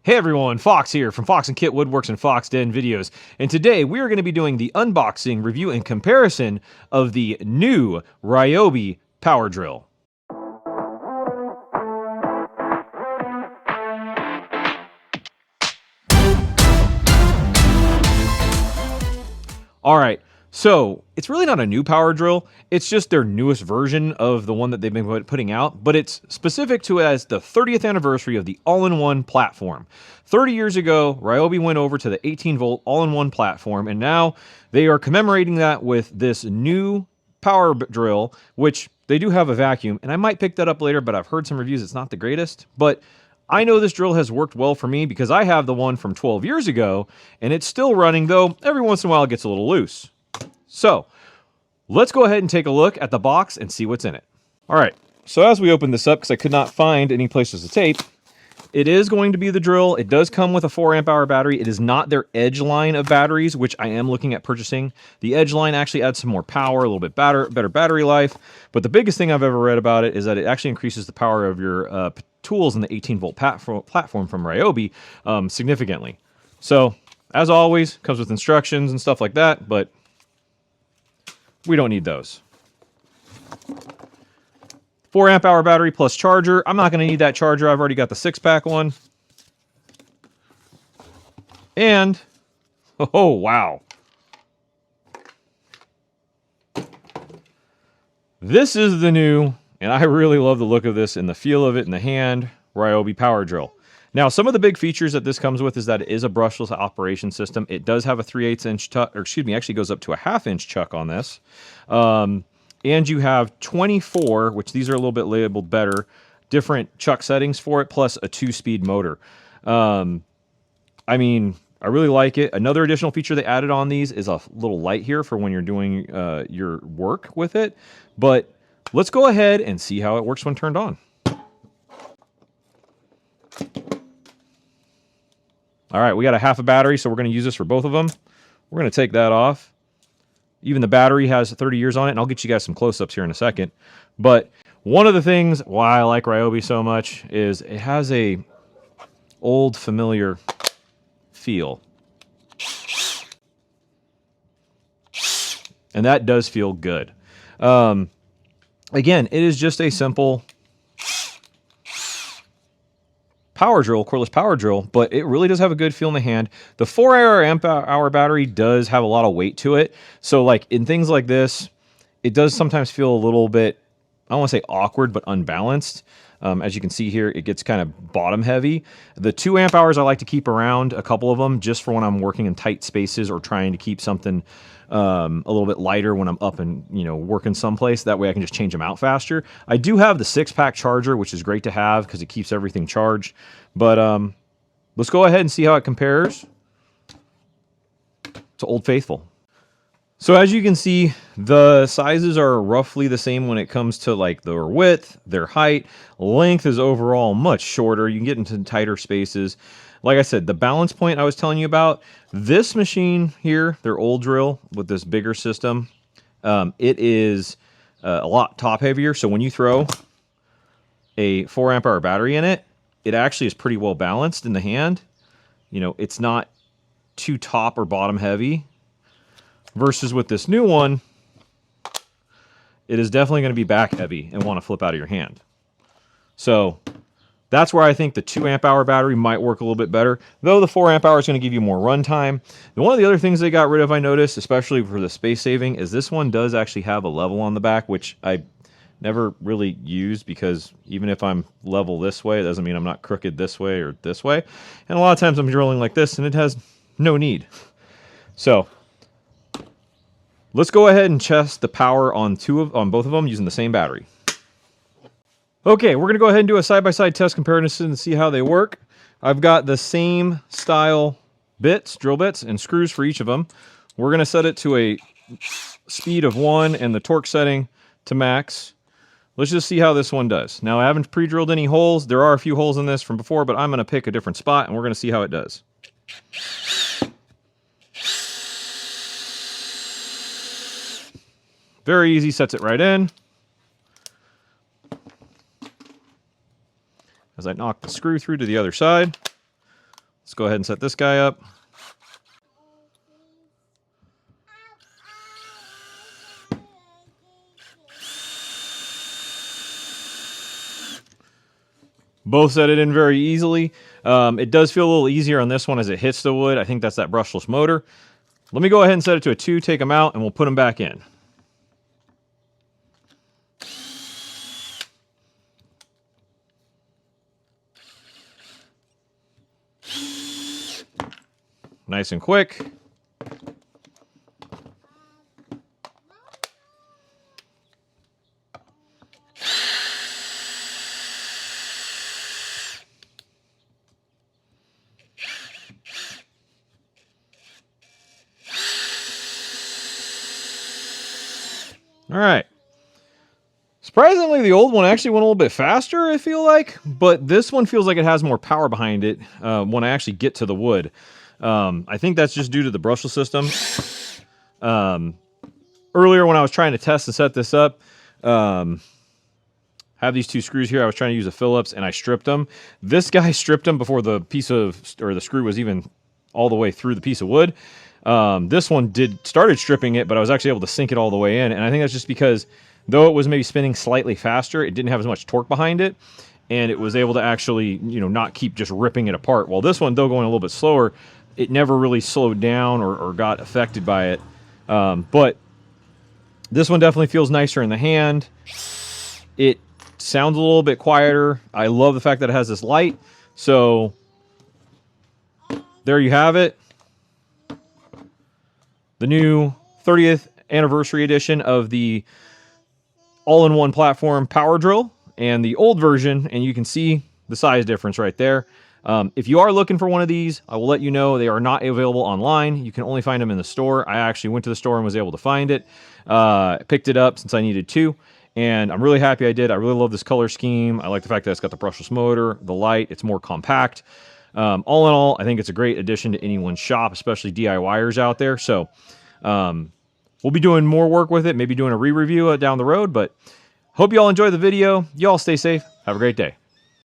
Hey everyone, Fox here from Fox and Kit Woodworks and Fox Den Videos, and today we are going to be doing the unboxing, review, and comparison of the new Ryobi power drill. Alright, so it's really not a new power drill, it's just their newest version of the one that they've been putting out, but it's specific to it as the 30th anniversary of the all-in-one platform. 30 years ago, Ryobi went over to the 18-volt all-in-one platform, and now they are commemorating that with this new power drill, which they do have a vacuum, and I might pick that up later, but I've heard some reviews it's not the greatest, but I know this drill has worked well for me because I have the one from 12 years ago, and it's still running, though every once in a while it gets a little loose. So, let's go ahead and take a look at the box and see what's in it. Alright, so as we open this up, because I could not find any places to tape, it is going to be the drill. It does come with a 4 amp hour battery. It is not their Edge line of batteries, which I am looking at purchasing. The Edge line actually adds some more power, a little bit better battery life, but the biggest thing I've ever read about it is that it actually increases the power of your tools in the 18-volt platform from Ryobi significantly. So, as always, comes with instructions and stuff like that, but we don't need those. 4 amp hour battery plus charger. I'm not going to need that charger. I've already got the 6-pack one. And, oh, wow. This is the new, and I really love the look of this and the feel of it in the hand, Ryobi power drill. Now, some of the big features that this comes with is that it is a brushless operation system. It does have a 3/8 inch chuck, or excuse me, actually goes up to a 1/2 inch chuck on this. And you have 24, which these are a little bit labeled better, different chuck settings for it, plus a 2-speed motor. I mean, I really like it. Another additional feature they added on these is a little light here for when you're doing your work with it. But let's go ahead and see how it works when turned on. All right, we got a 1/2 battery, so we're going to use this for both of them. We're going to take that off. Even the battery has 30 years on it, and I'll get you guys some close-ups here in a second. But one of the things why I like Ryobi so much is it has a old familiar feel. And that does feel good. Again, it is just a simple power drill, cordless power drill, but it really does have a good feel in the hand. The 4 amp hour battery does have a lot of weight to it. So like in things like this, it does sometimes feel a little bit, I don't want to say awkward, but unbalanced. As you can see here, it gets kind of bottom heavy. The 2 amp hours I like to keep around, a couple of them, just for when I'm working in tight spaces or trying to keep something a little bit lighter when I'm up and working someplace. That way I can just change them out faster. I do have the 6-pack charger, which is great to have because it keeps everything charged. But let's go ahead and see how it compares to Old Faithful. So as you can see, the sizes are roughly the same when it comes to like their width, their height. Length is overall much shorter. You can get into tighter spaces. Like I said, the balance point I was telling you about, this machine here, their old drill with this bigger system, it is a lot top heavier. So when you throw a 4 amp hour battery in it, it actually is pretty well balanced in the hand. It's not too top or bottom heavy. Versus with this new one, it is definitely going to be back heavy and want to flip out of your hand. So that's where I think the 2 amp hour battery might work a little bit better, though the 4 amp hour is going to give you more runtime. And one of the other things they got rid of, I noticed, especially for the space saving, is this one does actually have a level on the back, which I never really used because even if I'm level this way, it doesn't mean I'm not crooked this way or this way. And a lot of times I'm drilling like this and it has no need. So let's go ahead and test the power on both of them using the same battery. Okay, we're going to go ahead and do a side-by-side test comparison and see how they work. I've got the same style bits, drill bits, and screws for each of them. We're going to set it to a speed of 1 and the torque setting to max. Let's just see how this one does. Now, I haven't pre-drilled any holes. There are a few holes in this from before, but I'm going to pick a different spot, and we're going to see how it does. Very easy, sets it right in. As I knock the screw through to the other side. Let's go ahead and set this guy up. Both set it in very easily. It does feel a little easier on this one as it hits the wood. I think that's that brushless motor. Let me go ahead and set it to a 2, take them out, and we'll put them back in. Nice and quick. All right. Surprisingly, the old one actually went a little bit faster, I feel like, but this one feels like it has more power behind it when I actually get to the wood. I think that's just due to the brushless system. Earlier when I was trying to test and set this up, have these 2 screws here. I was trying to use a Phillips and I stripped them. This guy stripped them before the the screw was even all the way through the piece of wood. This one started stripping it, but I was actually able to sink it all the way in. And I think that's just because though it was maybe spinning slightly faster, it didn't have as much torque behind it. And it was able to actually, not keep just ripping it apart. While this one, though going a little bit slower, it never really slowed down or got affected by it. But this one definitely feels nicer in the hand. It sounds a little bit quieter. I love the fact that it has this light. So there you have it. The new 30th anniversary edition of the all-in-one platform power drill and the old version, and you can see the size difference right there. If you are looking for one of these, I will let you know they are not available online. You can only find them in the store. I actually went to the store and was able to find it. Picked it up since I needed to, and I'm really happy I did. I really love this color scheme. I like the fact that it's got the brushless motor, the light, it's more compact. All in all, I think it's a great addition to anyone's shop, especially DIYers out there. So we'll be doing more work with it, maybe doing a re-review down the road, but hope you all enjoy the video. You all stay safe. Have a great day.